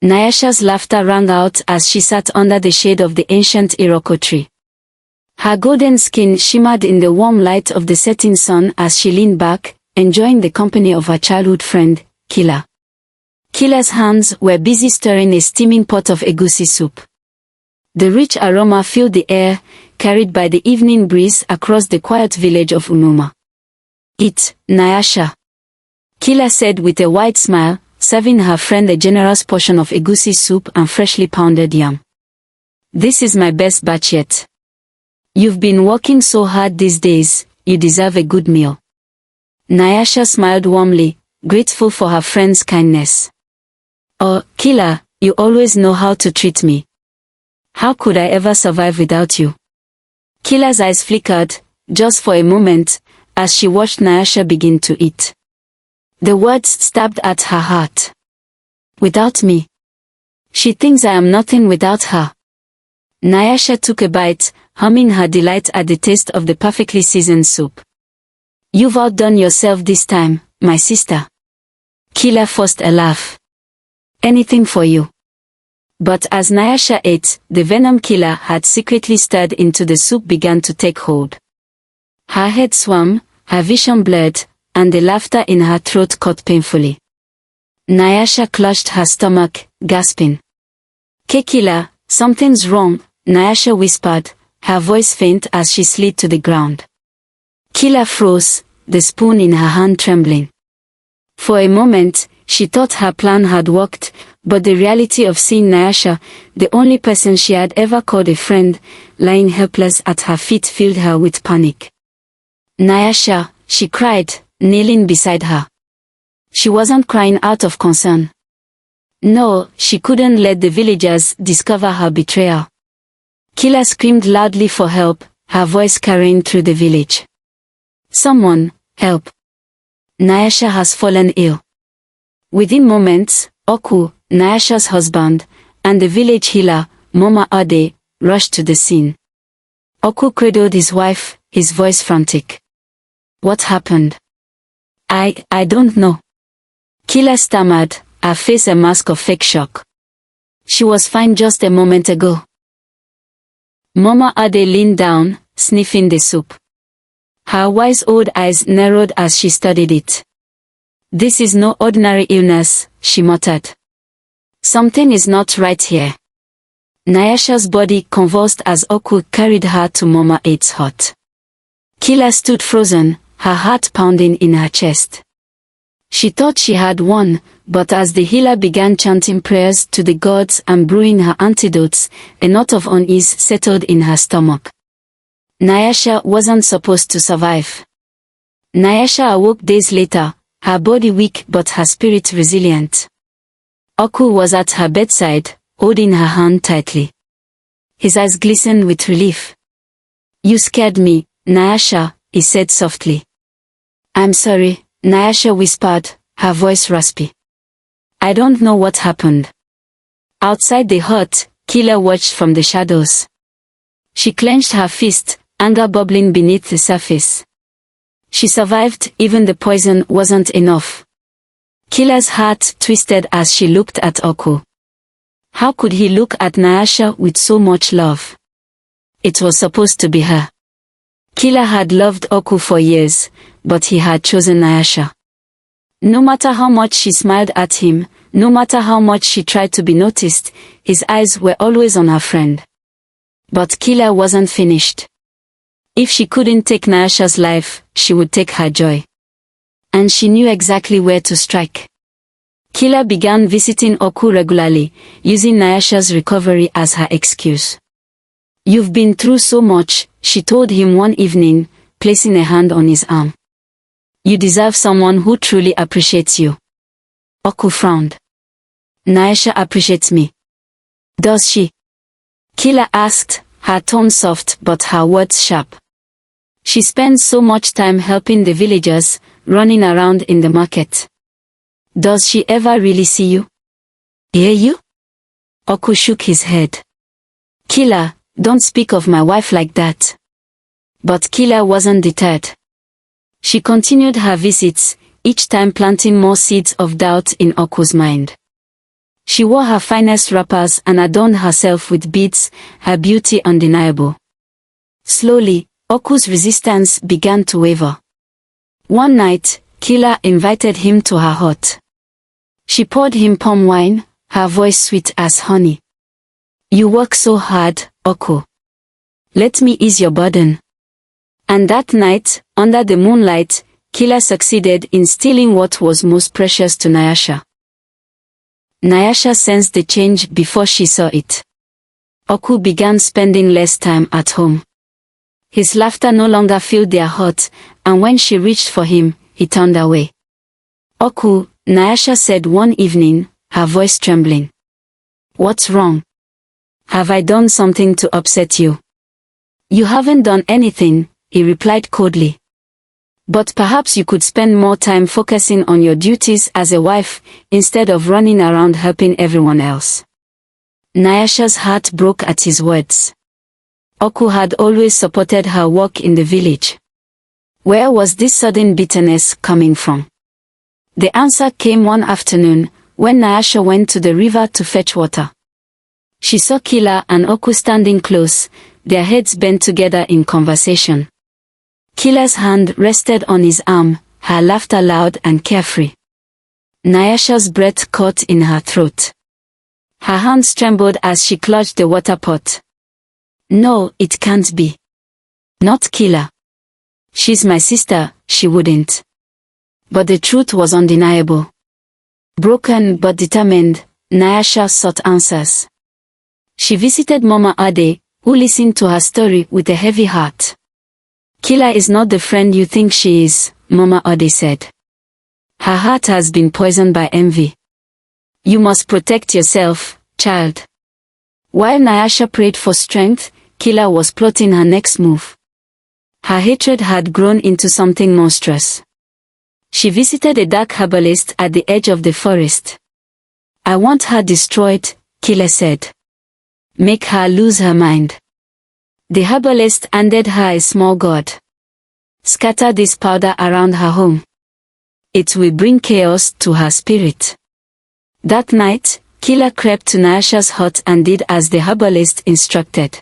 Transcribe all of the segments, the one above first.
Nyasha's laughter rang out as she sat under the shade of the ancient Iroko tree. Her golden skin shimmered in the warm light of the setting sun as she leaned back, enjoying the company of her childhood friend, Kela. Kela's hands were busy stirring a steaming pot of egusi soup. The rich aroma filled the air, carried by the evening breeze across the quiet village of Umuoma. "Eat, Nyasha," Kela said with a wide smile, serving her friend a generous portion of egusi soup and freshly pounded yam. "This is my best batch yet. You've been working so hard these days, you deserve a good meal." Nyasha smiled warmly, grateful for her friend's kindness. "Oh, Kela, you always know how to treat me. How could I ever survive without you?" Kela's eyes flickered, just for a moment, as she watched Nyasha begin to eat. The words stabbed at her heart. "Without me? She thinks I am nothing without her." Nyasha took a bite, humming her delight at the taste of the perfectly seasoned soup. "You've outdone yourself this time, my sister." Kela forced a laugh. "Anything for you." But as Nyasha ate, the venom Kela had secretly stirred into the soup began to take hold. Her head swam, her vision blurred, and the laughter in her throat caught painfully. Nyasha clutched her stomach, gasping. "Kela, something's wrong," Nyasha whispered, her voice faint as she slid to the ground. Kela froze, the spoon in her hand trembling. For a moment, she thought her plan had worked, but the reality of seeing Nyasha, the only person she had ever called a friend, lying helpless at her feet filled her with panic. "Nyasha," she cried, kneeling beside her. She wasn't crying out of concern. No, she couldn't let the villagers discover her betrayal. Kela screamed loudly for help, her voice carrying through the village. "Someone, help. Nyasha has fallen ill." Within moments, Oku, Nyasha's husband, and the village healer, Mama Ade, rushed to the scene. Oku cradled his wife, his voice frantic. "What happened?" I don't know." Kela stammered, her face a mask of fake shock. "She was fine just a moment ago." Mama Ade leaned down, sniffing the soup. Her wise old eyes narrowed as she studied it. "This is no ordinary illness," she muttered. "Something is not right here." Nyasha's body convulsed as Oku carried her to Mama Ade's hut. Kela stood frozen, her heart pounding in her chest. She thought she had won, but as the healer began chanting prayers to the gods and brewing her antidotes, a knot of unease settled in her stomach. Nyasha wasn't supposed to survive. Nyasha awoke days later, her body weak but her spirit resilient. Oku was at her bedside, holding her hand tightly. His eyes glistened with relief. "You scared me, Nyasha," he said softly. "I'm sorry," Nyasha whispered, her voice raspy. "I don't know what happened." Outside the hut, Kela watched from the shadows. She clenched her fist, anger bubbling beneath the surface. She survived, even the poison wasn't enough. Kela's heart twisted as she looked at Oku. How could he look at Nyasha with so much love? It was supposed to be her. Kela had loved Oku for years, but he had chosen Nyasha. No matter how much she smiled at him, no matter how much she tried to be noticed, his eyes were always on her friend. But Kela wasn't finished. If she couldn't take Nyasha's life, she would take her joy. And she knew exactly where to strike. Kela began visiting Oku regularly, using Nyasha's recovery as her excuse. "You've been through so much," she told him one evening, placing a hand on his arm. "You deserve someone who truly appreciates you." Oku frowned. "Nyasha appreciates me. Does she?" Kela asked, her tone soft but her words sharp. "She spends so much time helping the villagers, running around in the market. Does she ever really see you? Hear you?" Oku shook his head. "Kela, don't speak of my wife like that." But Kela wasn't deterred. She continued her visits, each time planting more seeds of doubt in Oku's mind. She wore her finest wrappers and adorned herself with beads, her beauty undeniable. Slowly, Oku's resistance began to waver. One night, Kela invited him to her hut. She poured him palm wine, her voice sweet as honey. "You work so hard, Oku. Let me ease your burden." And that night, under the moonlight, Kela succeeded in stealing what was most precious to Nyasha. Nyasha sensed the change before she saw it. Oku began spending less time at home. His laughter no longer filled their hut, and when she reached for him, he turned away. "Oku," Nyasha said one evening, her voice trembling. "What's wrong? Have I done something to upset you?" "You haven't done anything," he replied coldly. "But perhaps you could spend more time focusing on your duties as a wife, instead of running around helping everyone else." Nyasha's heart broke at his words. Oku had always supported her work in the village. Where was this sudden bitterness coming from? The answer came one afternoon, when Nyasha went to the river to fetch water. She saw Kela and Oku standing close, their heads bent together in conversation. Kela's hand rested on his arm, her laughter loud and carefree. Nyasha's breath caught in her throat. Her hands trembled as she clutched the water pot. "No, it can't be. Not Kela. She's my sister," she wouldn't. But the truth was undeniable. Broken but determined, Nyasha sought answers. She visited Mama Ade, who listened to her story with a heavy heart. "Kela is not the friend you think she is," Mama Ade said. "Her heart has been poisoned by envy. You must protect yourself, child." While Nyasha prayed for strength, Kela was plotting her next move. Her hatred had grown into something monstrous. She visited a dark herbalist at the edge of the forest. "I want her destroyed," Kela said. "Make her lose her mind." The herbalist handed her a small gourd. "Scatter this powder around her home. It will bring chaos to her spirit." That night, Kela crept to Nyasha's hut and did as the herbalist instructed.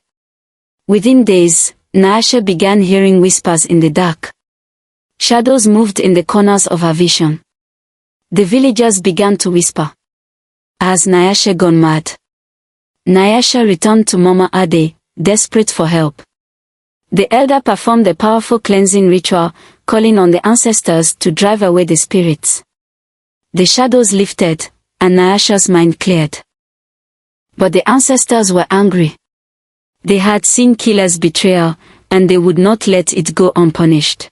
Within days, Nyasha began hearing whispers in the dark. Shadows moved in the corners of her vision. The villagers began to whisper. Has Nyasha gone mad? Nyasha returned to Mama Ade, desperate for help. The elder performed a powerful cleansing ritual, calling on the ancestors to drive away the spirits. The shadows lifted, and Nyasha's mind cleared. But the ancestors were angry. They had seen Kela's betrayal, and they would not let it go unpunished.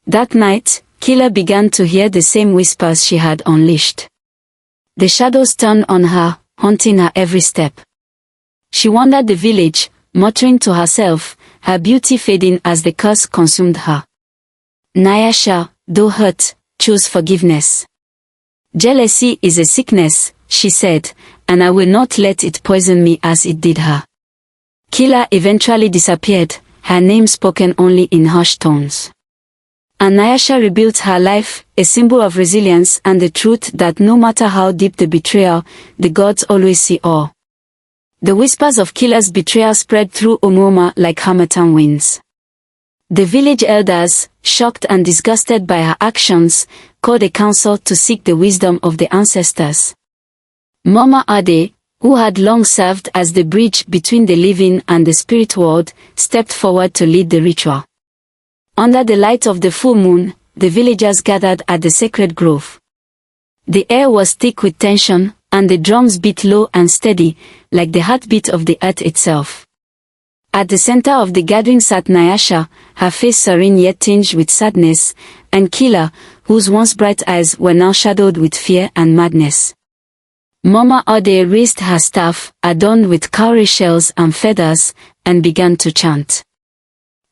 That night, Kela began to hear the same whispers she had unleashed. The shadows turned on her, haunting her every step. She wandered the village, muttering to herself, her beauty fading as the curse consumed her. Nyasha, though hurt, chose forgiveness. "Jealousy is a sickness," she said, "and I will not let it poison me as it did her." Kela eventually disappeared, her name spoken only in hushed tones. And Nyasha rebuilt her life, a symbol of resilience and the truth that no matter how deep the betrayal, the gods always see all. The whispers of Kela's betrayal spread through Umuoma like harmattan winds. The village elders, shocked and disgusted by her actions, called a council to seek the wisdom of the ancestors. Mama Ade, who had long served as the bridge between the living and the spirit world, stepped forward to lead the ritual. Under the light of the full moon, the villagers gathered at the sacred grove. The air was thick with tension, and the drums beat low and steady, like the heartbeat of the earth itself. At the center of the gathering sat Nyasha, her face serene yet tinged with sadness, and Kela, whose once bright eyes were now shadowed with fear and madness. Mama Ade raised her staff, adorned with cowrie shells and feathers, and began to chant.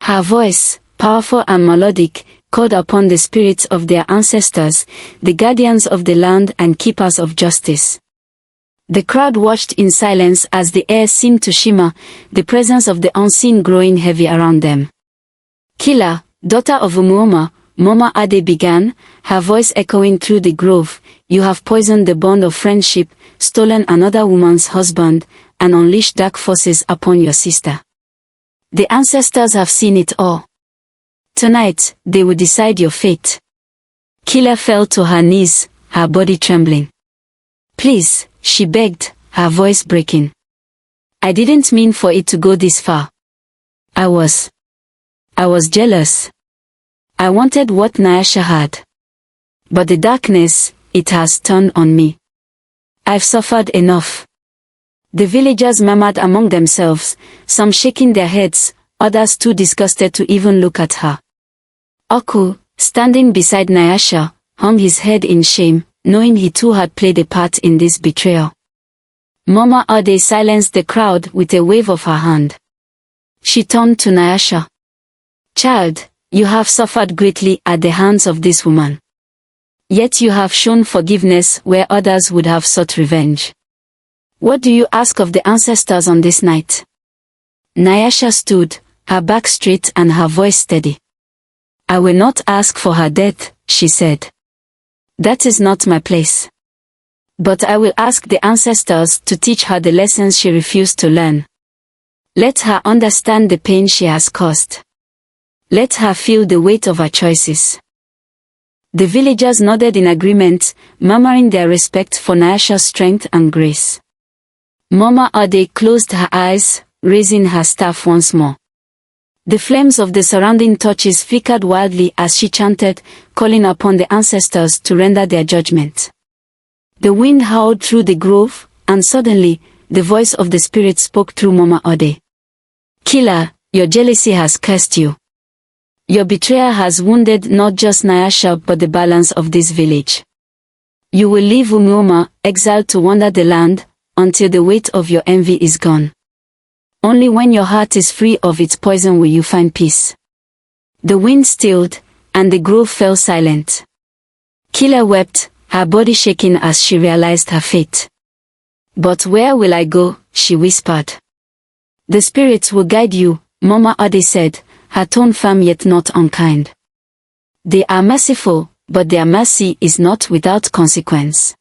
Her voice, powerful and melodic, called upon the spirits of their ancestors, the guardians of the land and keepers of justice. The crowd watched in silence as the air seemed to shimmer, the presence of the unseen growing heavy around them. Kela, daughter of Umuoma, Mama Ade began, her voice echoing through the grove. You have poisoned the bond of friendship, stolen another woman's husband, and unleashed dark forces upon your sister. The ancestors have seen it all. Tonight, they will decide your fate. Kela fell to her knees, her body trembling. Please, she begged, her voice breaking. I didn't mean for it to go this far. I was jealous. I wanted what Nyasha had. But the darkness, it has turned on me. I've suffered enough. The villagers murmured among themselves, some shaking their heads, others too disgusted to even look at her. Oku, standing beside Nyasha, hung his head in shame, knowing he too had played a part in this betrayal. Mama Ade silenced the crowd with a wave of her hand. She turned to Nyasha. Child, you have suffered greatly at the hands of this woman. Yet you have shown forgiveness where others would have sought revenge. What do you ask of the ancestors on this night? Nyasha stood, her back straight and her voice steady. I will not ask for her death, she said. That is not my place. But I will ask the ancestors to teach her the lessons she refused to learn. Let her understand the pain she has caused. Let her feel the weight of her choices. The villagers nodded in agreement, murmuring their respect for Nyasha's strength and grace. Mama Ade closed her eyes, raising her staff once more. The flames of the surrounding torches flickered wildly as she chanted, calling upon the ancestors to render their judgment. The wind howled through the grove, and suddenly, the voice of the spirit spoke through Mama Ade. Kela, your jealousy has cursed you. Your betrayal has wounded not just Nyasha but the balance of this village. You will leave Umuoma, exiled to wander the land, until the weight of your envy is gone. Only when your heart is free of its poison will you find peace. The wind stilled, and the grove fell silent. Kela wept, her body shaking as she realized her fate. But where will I go? She whispered. The spirits will guide you, Mama Ade said, her tone firm yet not unkind. They are merciful, but their mercy is not without consequence.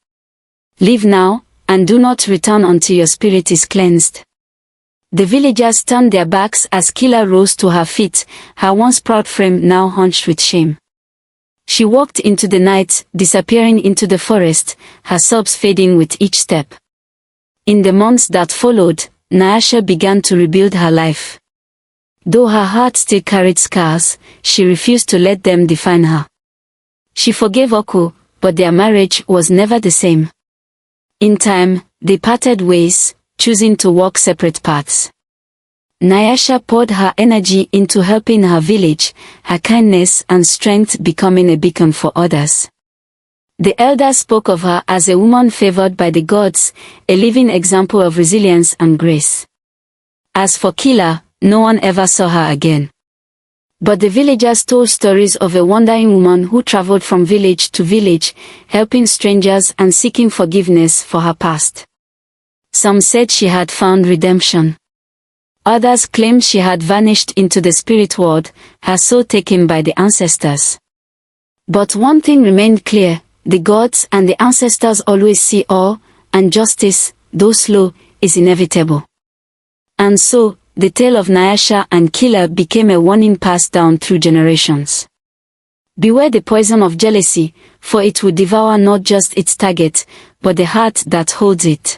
Leave now, and do not return until your spirit is cleansed. The villagers turned their backs as Kela rose to her feet, her once proud frame now hunched with shame. She walked into the night, disappearing into the forest, her sobs fading with each step. In the months that followed, Nyasha began to rebuild her life. Though her heart still carried scars, she refused to let them define her. She forgave Oku, but their marriage was never the same. In time, they parted ways, choosing to walk separate paths. Nyasha poured her energy into helping her village, her kindness and strength becoming a beacon for others. The elders spoke of her as a woman favored by the gods, a living example of resilience and grace. As for Kela, no one ever saw her again. But the villagers told stories of a wandering woman who traveled from village to village, helping strangers and seeking forgiveness for her past. Some said she had found redemption. Others claimed she had vanished into the spirit world, her soul taken by the ancestors. But one thing remained clear, the gods and the ancestors always see all, and justice, though slow, is inevitable. And so, the tale of Nyasha and Kela became a warning passed down through generations. Beware the poison of jealousy, for it will devour not just its target, but the heart that holds it.